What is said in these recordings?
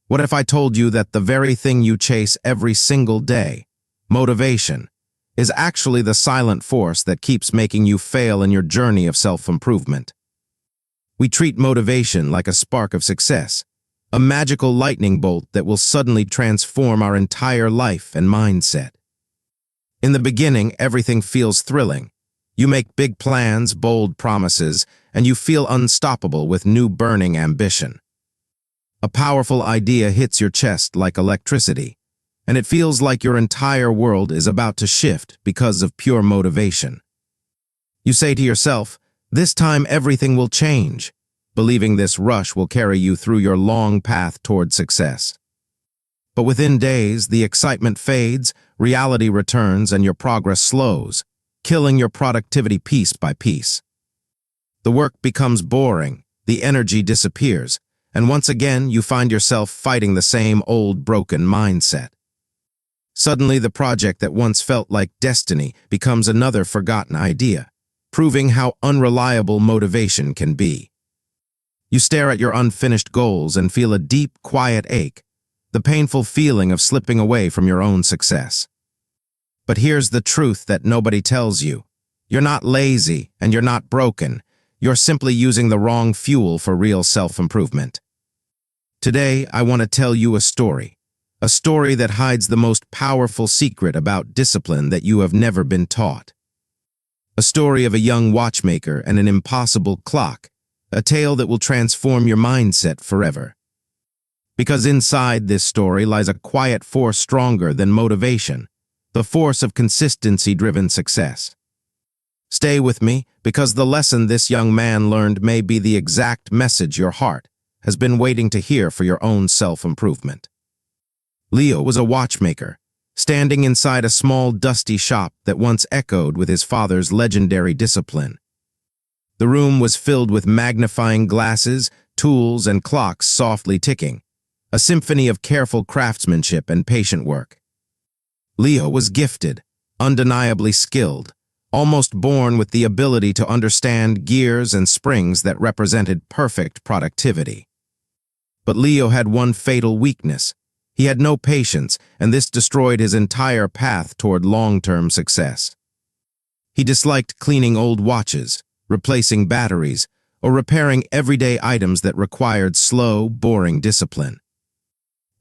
What if I told you that the very thing you chase every single day, motivation, is actually the silent force that keeps making you fail in your journey of self-improvement? We treat motivation like a spark of success, a magical lightning bolt that will suddenly transform our entire life and mindset. In the beginning, everything feels thrilling. You make big plans, bold promises, and you feel unstoppable with new burning ambition. A powerful idea hits your chest like electricity, and it feels like your entire world is about to shift because of pure motivation. You say to yourself, "This time everything will change," believing this rush will carry you through your long path toward success. But within days, the excitement fades, reality returns, and your progress slows, killing your productivity piece by piece. The work becomes boring, the energy disappears, and once again you find yourself fighting the same old broken mindset. Suddenly, the project that once felt like destiny becomes another forgotten idea, proving how unreliable motivation can be. You stare at your unfinished goals and feel a deep, quiet ache, the painful feeling of slipping away from your own success. But here's the truth that nobody tells you. You're not lazy and you're not broken. You're simply using the wrong fuel for real self-improvement. Today, I want to tell you a story that hides the most powerful secret about discipline that you have never been taught. A story of a young watchmaker and an impossible clock, a tale that will transform your mindset forever. Because inside this story lies a quiet force stronger than motivation, the force of consistency-driven success. Stay with me, because the lesson this young man learned may be the exact message your heart has been waiting to hear for your own self-improvement. Leo was a watchmaker, standing inside a small, dusty shop that once echoed with his father's legendary discipline. The room was filled with magnifying glasses, tools, and clocks softly ticking, a symphony of careful craftsmanship and patient work. Leo was gifted, undeniably skilled, almost born with the ability to understand gears and springs that represented perfect productivity. But Leo had one fatal weakness. He had no patience, and this destroyed his entire path toward long-term success. He disliked cleaning old watches, replacing batteries, or repairing everyday items that required slow, boring discipline.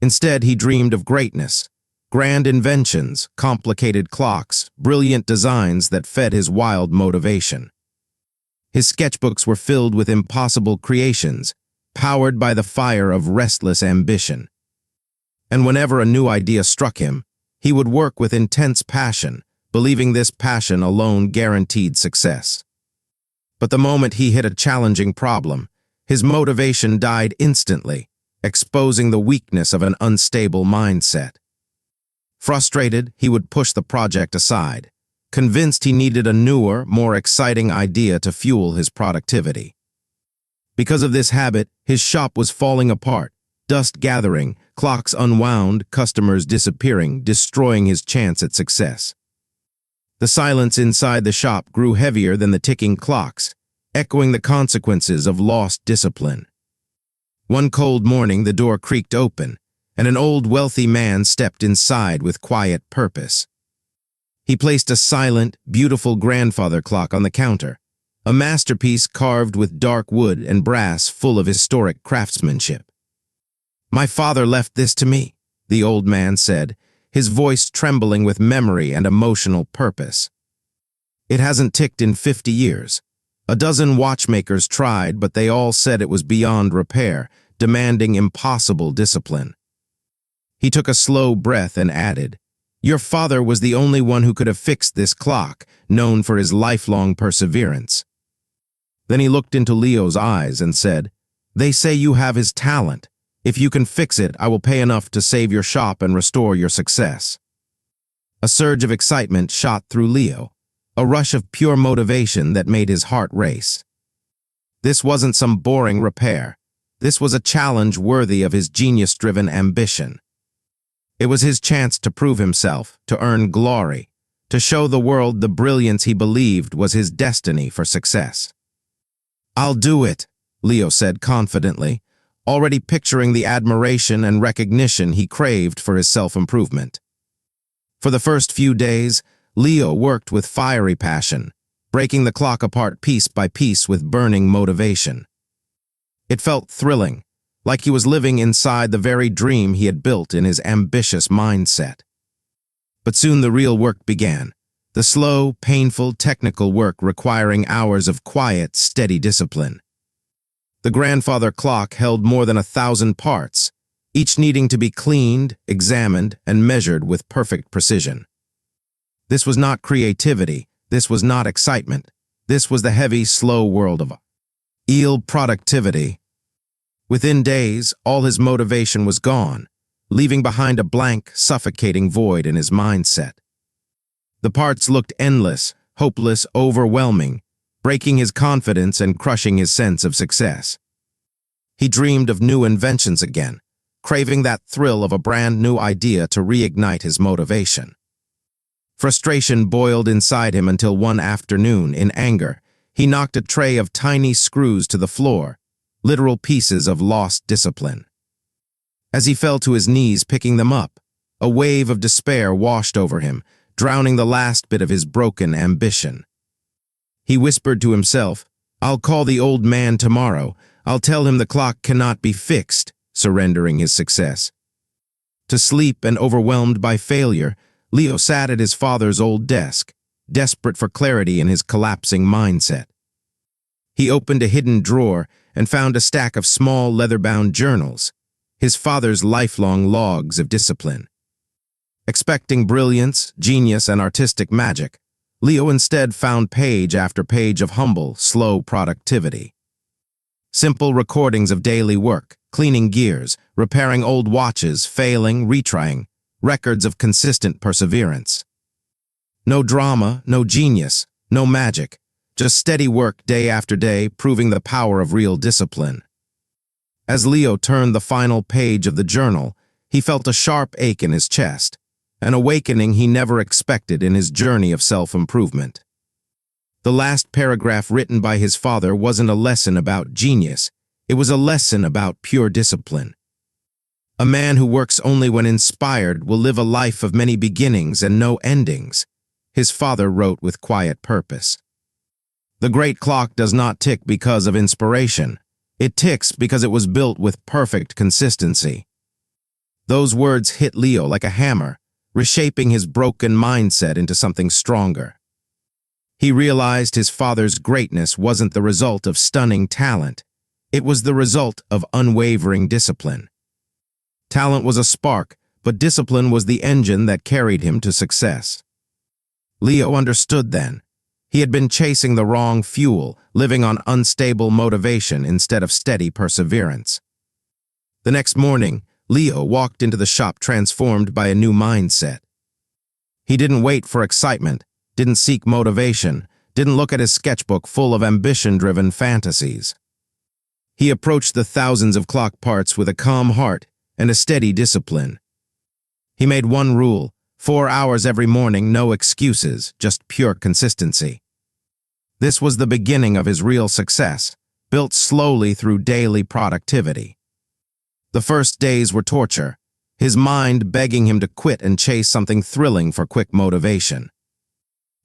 Instead, he dreamed of greatness, grand inventions, complicated clocks, brilliant designs that fed his wild motivation. His sketchbooks were filled with impossible creations, powered by the fire of restless ambition. And whenever a new idea struck him, he would work with intense passion, believing this passion alone guaranteed success. But the moment he hit a challenging problem, his motivation died instantly, exposing the weakness of an unstable mindset. Frustrated, he would push the project aside, convinced he needed a newer, more exciting idea to fuel his productivity. Because of this habit, his shop was falling apart, dust gathering, clocks unwound, customers disappearing, destroying his chance at success. The silence inside the shop grew heavier than the ticking clocks, echoing the consequences of lost discipline. One cold morning, the door creaked open, and an old, wealthy man stepped inside with quiet purpose. He placed a silent, beautiful grandfather clock on the counter, a masterpiece carved with dark wood and brass full of historic craftsmanship. "My father left this to me," the old man said, his voice trembling with memory and emotional purpose. "It hasn't ticked in 50 years. A dozen watchmakers tried, but they all said it was beyond repair, demanding impossible discipline." He took a slow breath and added, "Your father was the only one who could have fixed this clock, known for his lifelong perseverance." Then he looked into Leo's eyes and said, "They say you have his talent. If you can fix it, I will pay enough to save your shop and restore your success." A surge of excitement shot through Leo, a rush of pure motivation that made his heart race. This wasn't some boring repair. This was a challenge worthy of his genius-driven ambition. It was his chance to prove himself, to earn glory, to show the world the brilliance he believed was his destiny for success. "I'll do it," Leo said confidently, already picturing the admiration and recognition he craved for his self-improvement. For the first few days, Leo worked with fiery passion, breaking the clock apart piece by piece with burning motivation. It felt thrilling, like he was living inside the very dream he had built in his ambitious mindset. But soon the real work began, the slow, painful, technical work requiring hours of quiet, steady discipline. The grandfather clock held more than 1,000 parts, each needing to be cleaned, examined, and measured with perfect precision. This was not creativity, this was not excitement, this was the heavy, slow world of productivity. Within days, all his motivation was gone, leaving behind a blank, suffocating void in his mindset. The parts looked endless, hopeless, overwhelming, breaking his confidence and crushing his sense of success. He dreamed of new inventions again, craving that thrill of a brand new idea to reignite his motivation. Frustration boiled inside him until one afternoon, in anger, he knocked a tray of tiny screws to the floor, literal pieces of lost discipline. As he fell to his knees picking them up, a wave of despair washed over him, drowning the last bit of his broken ambition. He whispered to himself, "I'll call the old man tomorrow. I'll tell him the clock cannot be fixed," surrendering his success. To sleep and overwhelmed by failure, Leo sat at his father's old desk, desperate for clarity in his collapsing mindset. He opened a hidden drawer and found a stack of small leather-bound journals, his father's lifelong logs of discipline. Expecting brilliance, genius, and artistic magic, Leo instead found page after page of humble, slow productivity. Simple recordings of daily work, cleaning gears, repairing old watches, failing, retrying, records of consistent perseverance. No drama, no genius, no magic, just steady work day after day, proving the power of real discipline. As Leo turned the final page of the journal, he felt a sharp ache in his chest, an awakening he never expected in his journey of self-improvement. The last paragraph written by his father wasn't a lesson about genius, it was a lesson about pure discipline. A man who works only when inspired will live a life of many beginnings and no endings, his father wrote with quiet purpose. The great clock does not tick because of inspiration. It ticks because it was built with perfect consistency. Those words hit Leo like a hammer, reshaping his broken mindset into something stronger. He realized his father's greatness wasn't the result of stunning talent. It was the result of unwavering discipline. Talent was a spark, but discipline was the engine that carried him to success. Leo understood then. He had been chasing the wrong fuel, living on unstable motivation instead of steady perseverance. The next morning, Leo walked into the shop transformed by a new mindset. He didn't wait for excitement, didn't seek motivation, didn't look at his sketchbook full of ambition-driven fantasies. He approached the thousands of clock parts with a calm heart and a steady discipline. He made one rule: 4 hours every morning, no excuses, just pure consistency. This was the beginning of his real success, built slowly through daily productivity. The first days were torture, his mind begging him to quit and chase something thrilling for quick motivation.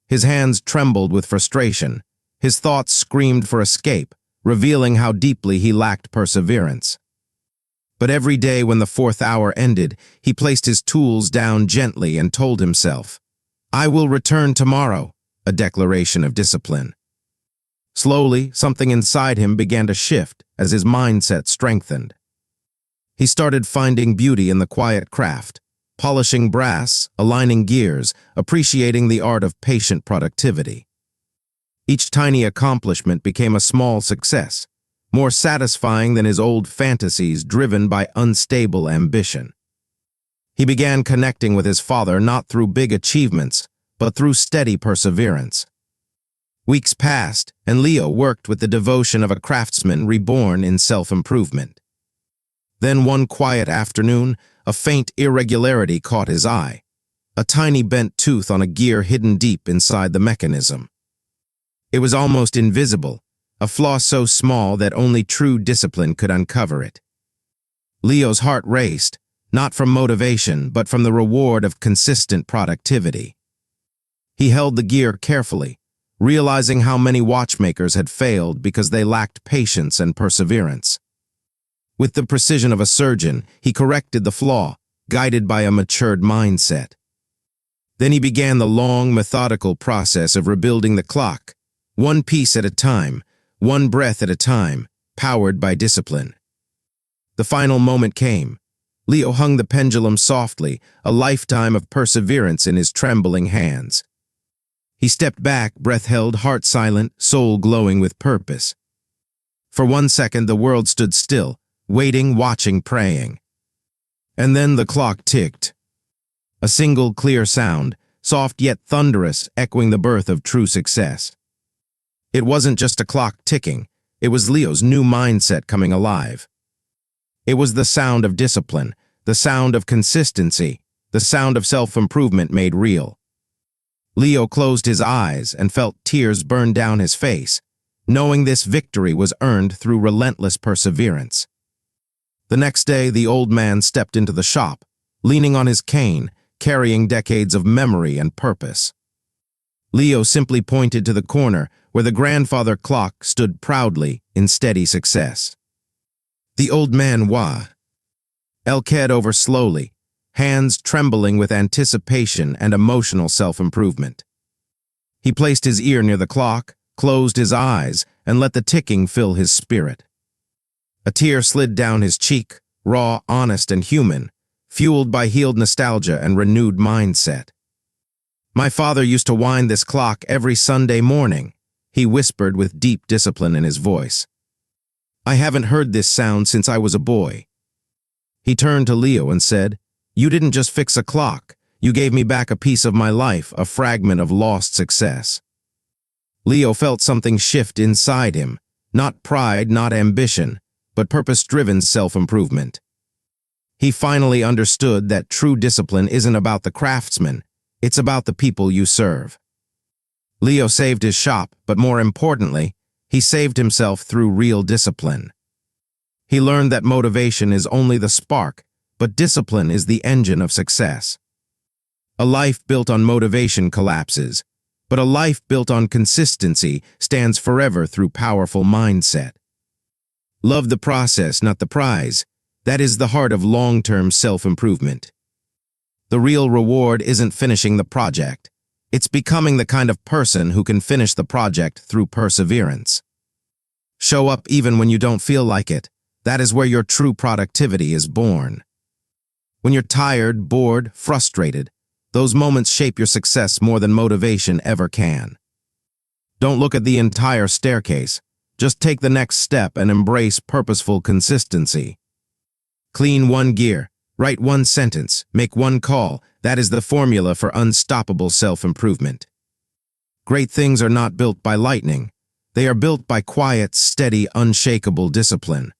His hands trembled with frustration, his thoughts screamed for escape, revealing how deeply he lacked perseverance. But every day when the 4th hour ended, he placed his tools down gently and told himself, "I will return tomorrow," a declaration of discipline. Slowly, something inside him began to shift as his mindset strengthened. He started finding beauty in the quiet craft, polishing brass, aligning gears, appreciating the art of patient productivity. Each tiny accomplishment became a small success, more satisfying than his old fantasies driven by unstable ambition. He began connecting with his father not through big achievements, but through steady perseverance. Weeks passed, and Leo worked with the devotion of a craftsman reborn in self-improvement. Then one quiet afternoon, a faint irregularity caught his eye, a tiny bent tooth on a gear hidden deep inside the mechanism. It was almost invisible, a flaw so small that only true discipline could uncover it. Leo's heart raced, not from motivation, but from the reward of consistent productivity. He held the gear carefully, realizing how many watchmakers had failed because they lacked patience and perseverance. With the precision of a surgeon, he corrected the flaw, guided by a matured mindset. Then he began the long, methodical process of rebuilding the clock, one piece at a time, one breath at a time, powered by discipline. The final moment came. Leo hung the pendulum softly, a lifetime of perseverance in his trembling hands. He stepped back, breath held, heart silent, soul glowing with purpose. For 1 second, the world stood still, waiting, watching, praying. And then the clock ticked. A single clear sound, soft yet thunderous, echoing the birth of true success. It wasn't just a clock ticking, it was Leo's new mindset coming alive. It was the sound of discipline, the sound of consistency, the sound of self-improvement made real. Leo closed his eyes and felt tears burn down his face, knowing this victory was earned through relentless perseverance. The next day, the old man stepped into the shop, leaning on his cane, carrying decades of memory and purpose. Leo simply pointed to the corner where the grandfather clock stood proudly in steady success. The old man looked over slowly, hands trembling with anticipation and emotional self-improvement. He placed his ear near the clock, closed his eyes, and let the ticking fill his spirit. A tear slid down his cheek, raw, honest, and human, fueled by healed nostalgia and renewed mindset. "My father used to wind this clock every Sunday morning," he whispered with deep discipline in his voice. "I haven't heard this sound since I was a boy." He turned to Leo and said, "You didn't just fix a clock, you gave me back a piece of my life, a fragment of lost success." Leo felt something shift inside him, not pride, not ambition, but purpose-driven self-improvement. He finally understood that true discipline isn't about the craftsman, it's about the people you serve. Leo saved his shop, but more importantly, he saved himself through real discipline. He learned that motivation is only the spark, but discipline is the engine of success. A life built on motivation collapses, but a life built on consistency stands forever through powerful mindset. Love the process, not the prize. That is the heart of long-term self-improvement. The real reward isn't finishing the project. It's becoming the kind of person who can finish the project through perseverance. Show up even when you don't feel like it. That is where your true productivity is born. When you're tired, bored, frustrated, those moments shape your success more than motivation ever can. Don't look at the entire staircase. Just take the next step and embrace purposeful consistency. Clean one gear, write one sentence, make one call. That is the formula for unstoppable self-improvement. Great things are not built by lightning. They are built by quiet, steady, unshakable discipline.